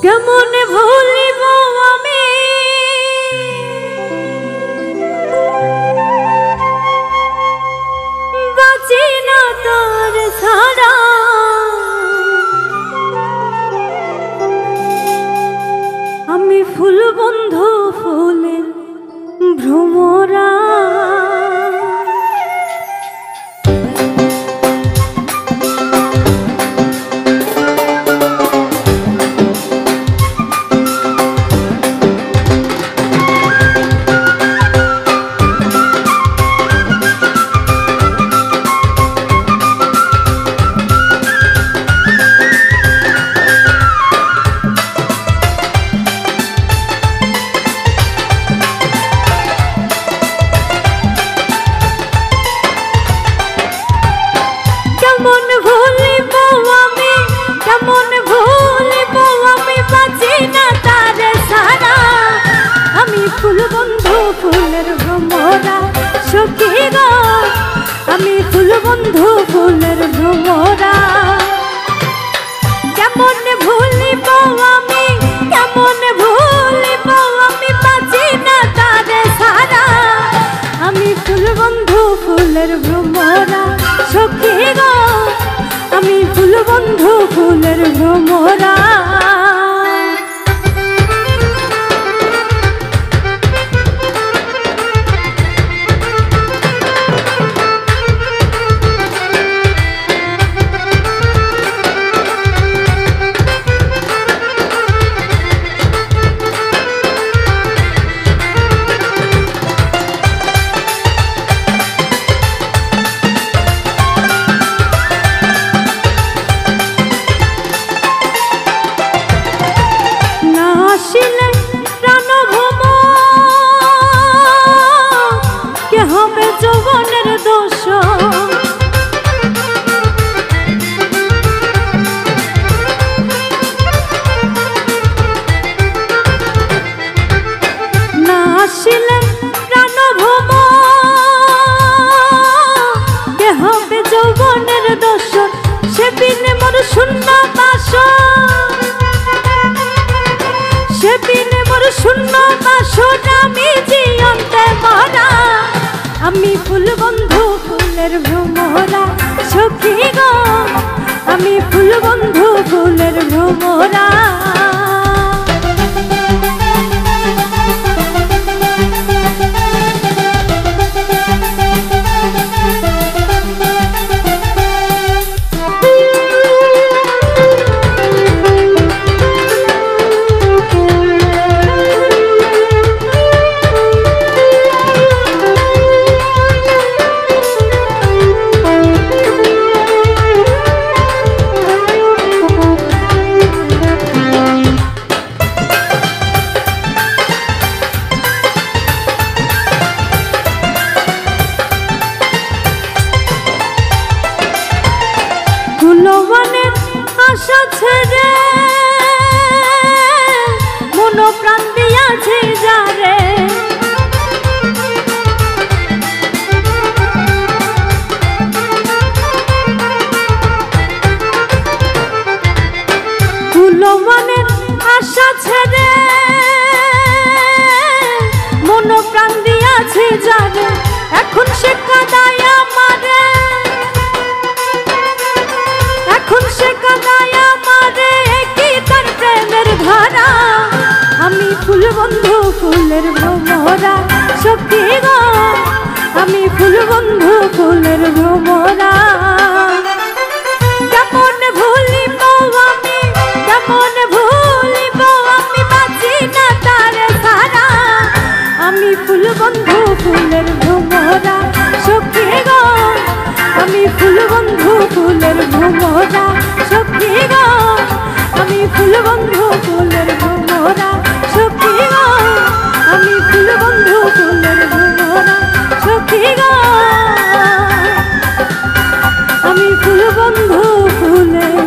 কেমন ভুলিব আমি বাঁচি না তার ছাড়া। আমি ফুল বন্ধু ফুলের ভ্রমরা, সখী গো আমি ফুল বন্ধু ফুলের ভ্রমরা। কেমন ভুলিব আমি, কেমন ভুলিব আমি বাঁচি না তারে ছাড়া। আমি ফুল বন্ধু ফুলের ভ্রমরা, সখী গো আমি ফুল বন্ধু ফুলের ভ্রমরা। যৌবনের দোষ না আসিলে প্রাণ ভোম, কে হবে যৌবনের দোষ সে বিনে মোর শূন্য বাস, সে বিনে মোর শূন্য বাস আমি জীবনতে মরা। আমি ফুল বন্ধু ফুলের ভ্রমরা, সখী গো আমি ফুল বন্ধু ফুলের ভ্রমরা। ফুলবনের আশা ছেড়ে মন প্রাণ দিয়াছে যারে, ফুলবনের আশা ছেড়ে মন প্রাণ দিয়াছে যারে। এখন সে কাদায় আমারে, এখন সে কাদায় আমারে কি তার প্রেমের ধারা। আমি ফুল বন্ধু ফুলের ভ্রমরা, সখী গো আমি ফুল বন্ধু ফুলের ভ্রমরা। কেমন ভুলিব আমি, কেমন ভুলিব আমি বাঁচি না তারে ছাড়া। আমি ফুল বন্ধু ফুলের ভ্রমরা, সখী গো আমি ফুল বন্ধু ফুলের ভ্রমরা, সখী গো আমি ফুল বন্ধু ফুলের ভ্রমরা, সখী গো আমি ফুল বন্ধু ফুলের ভ্রমরা, সখী গো আমি ফুল বন্ধু ফুলের